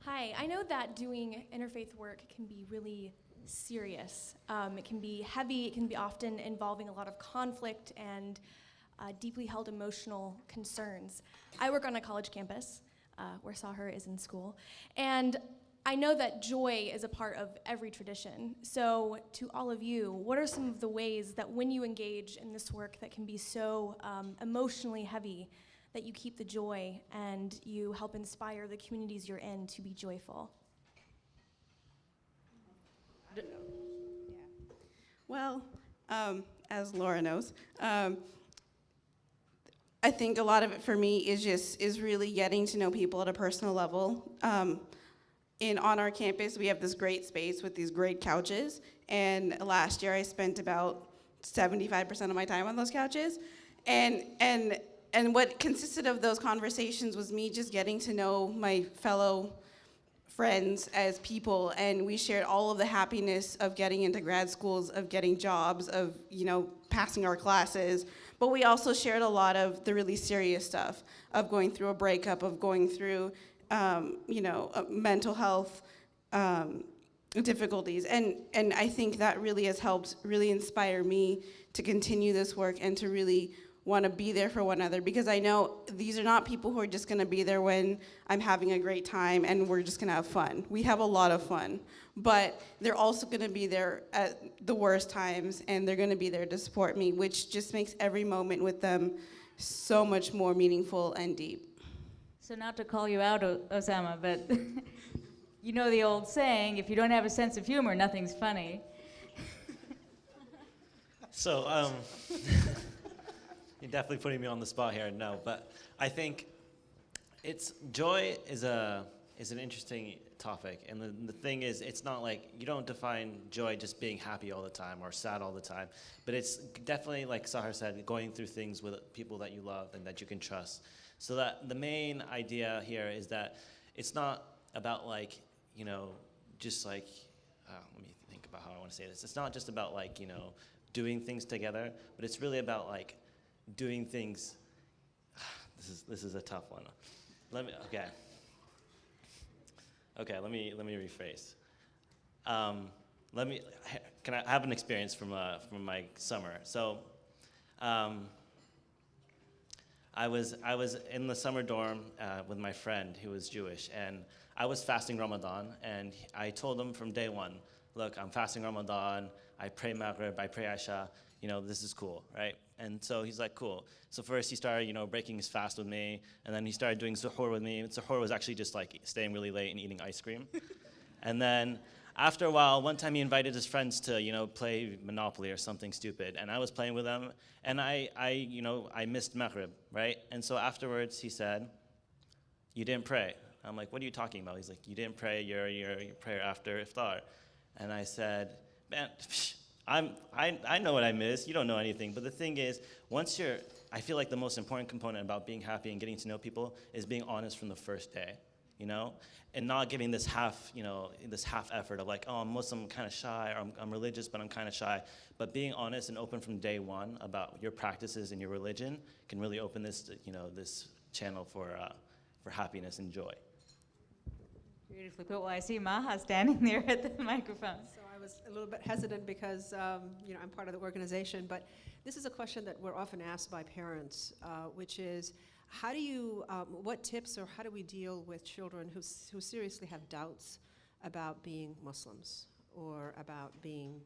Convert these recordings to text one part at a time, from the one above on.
Hi, I know that doing interfaith work can be really serious. It can be heavy, it can be often involving a lot of conflict and deeply held emotional concerns. I work on a college campus where Seher is in school, and I know that joy is a part of every tradition. So to all of you, what are some of the ways that when you engage in this work that can be so emotionally heavy, that you keep the joy and you help inspire the communities you're in to be joyful? Well, as Laura knows, I think a lot of it for me is really getting to know people at a personal level. On our campus, we have this great space with these great couches, and last year I spent about 75% of my time on those couches, and what consisted of those conversations was me just getting to know my fellow friends as people, and we shared all of the happiness of getting into grad schools, of getting jobs, of passing our classes, but we also shared a lot of the really serious stuff of going through a breakup, of going through mental health difficulties, and I think that really has helped really inspire me to continue this work and to really want to be there for one another, because I know these are not people who are just going to be there when I'm having a great time and we're just going to have fun. We have a lot of fun, but they're also going to be there at the worst times, and they're going to be there to support me, which just makes every moment with them so much more meaningful and deep. So not to call you out, Osama, but you know the old saying, if you don't have a sense of humor, nothing's funny. So, you're definitely putting me on the spot here. No, but I think joy is an interesting topic, and the thing is, it's not like you don't define joy just being happy all the time or sad all the time, but it's definitely, like Seher said, going through things with people that you love and that you can trust. So that the main idea here is that it's not about just like let me think about how I want to say this. It's not just about doing things together, but it's really about doing things. This is a tough one. Let me rephrase. Can I have an experience from my summer? So, I was in the summer dorm with my friend who was Jewish, and I was fasting Ramadan, and I told him from day one, look, I'm fasting Ramadan, I pray Maghrib, I pray Isha, this is cool, right? And so he's like, cool. So first he started, breaking his fast with me, and then he started doing suhoor with me. And suhoor was actually just staying really late and eating ice cream. And then after a while, one time he invited his friends to, play Monopoly or something stupid, and I was playing with them, and I missed Maghrib, right? And so afterwards he said, you didn't pray. I'm like, what are you talking about? He's like, you didn't pray your prayer after iftar. And I said, man, I know what I missed. You don't know anything. But the thing is, I feel like the most important component about being happy and getting to know people is being honest from the first day, and not giving this half effort of oh, I'm Muslim, I'm kind of shy, or I'm religious, but I'm kind of shy. But being honest and open from day one about your practices and your religion can really open this, this channel for happiness and joy. Beautifully put. Well, I see Maha standing there at the microphone. So I was a little bit hesitant because, I'm part of the organization, but this is a question that we're often asked by parents, which is, what tips or how do we deal with children who seriously have doubts about being Muslims or about being,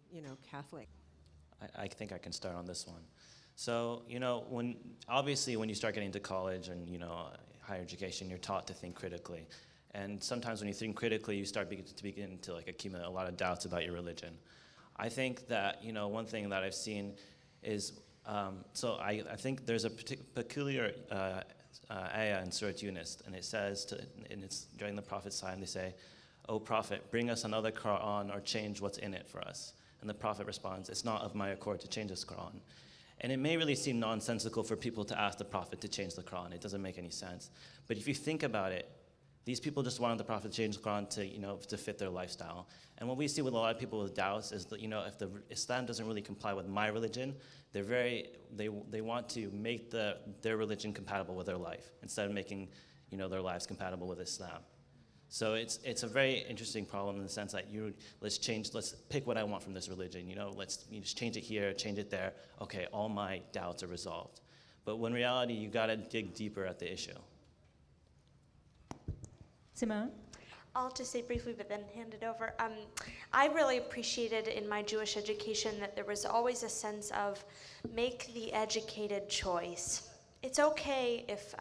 Catholic? I think I can start on this one. So, when you start getting to college and, higher education, you're taught to think critically. And sometimes when you think critically, you start to begin to accumulate a lot of doubts about your religion. I think that, one thing that I've seen is, I think there's a peculiar ayah in Surah Yunus, and it says, and it's during the Prophet's time, they say, "O Prophet, bring us another Quran or change what's in it for us." And the Prophet responds, "It's not of my accord to change this Quran." And it may really seem nonsensical for people to ask the Prophet to change the Quran. It doesn't make any sense. But if you think about it, these people just wanted the Prophet to change the Quran to fit their lifestyle. And what we see with a lot of people with doubts is that, if the Islam doesn't really comply with my religion, they want to make their religion compatible with their life instead of making, their lives compatible with Islam. So it's a very interesting problem in the sense that let's pick what I want from this religion, let's just change it here, change it there. Okay, all my doubts are resolved. But when in reality, you gotta dig deeper at the issue. Simone? I'll just say briefly, but then hand it over. I really appreciated in my Jewish education that there was always a sense of make the educated choice. It's okay if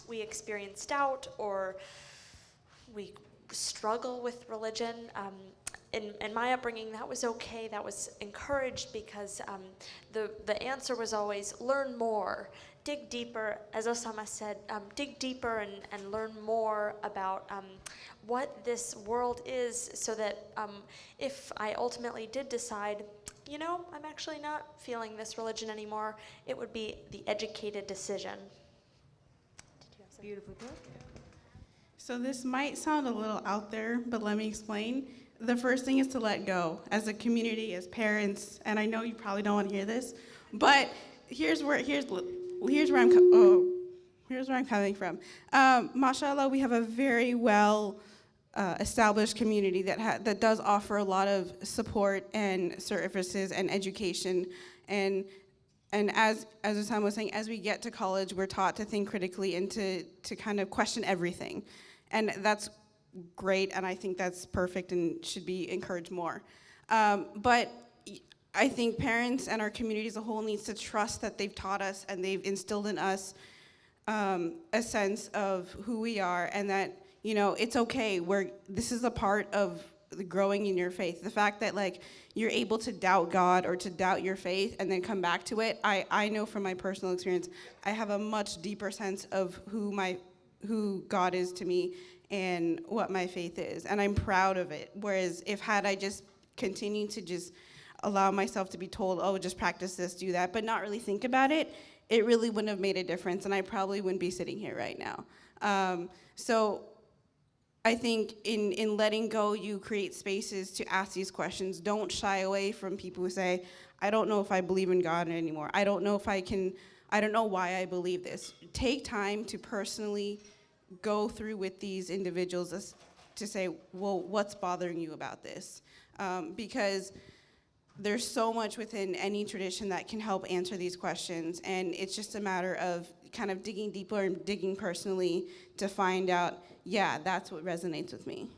we experience doubt or we struggle with religion. In my upbringing, that was okay. That was encouraged because the answer was always learn more, dig deeper. As Osama said, dig deeper and learn more about what this world is, so that if I ultimately did decide, I'm actually not feeling this religion anymore, it would be the educated decision. Did you have something? Beautiful book. So this might sound a little out there, but let me explain. The first thing is to let go as a community, as parents, and I know you probably don't want to hear this, but here's where I'm coming from. Mashallah, we have a very well established community that does offer a lot of support and services and education, and as Osama was saying, as we get to college, we're taught to think critically and to kind of question everything, and that's great, and I think that's perfect and should be encouraged more. But I think parents and our community as a whole needs to trust that they've taught us and they've instilled in us a sense of who we are, and that it's okay. This is a part of the growing in your faith. The fact that you're able to doubt God or to doubt your faith and then come back to it. I know from my personal experience, I have a much deeper sense of who God is to me and what my faith is, and I'm proud of it. Whereas had I just continued to just allow myself to be told, oh, just practice this, do that, but not really think about it, it really wouldn't have made a difference, and I probably wouldn't be sitting here right now. So I think in letting go, you create spaces to ask these questions. Don't shy away from people who say, I don't know if I believe in God anymore. I don't know why I believe this. Take time to personally go through with these individuals to say, well, what's bothering you about this? Because there's so much within any tradition that can help answer these questions, and it's just a matter of kind of digging deeper and digging personally to find out, yeah, that's what resonates with me.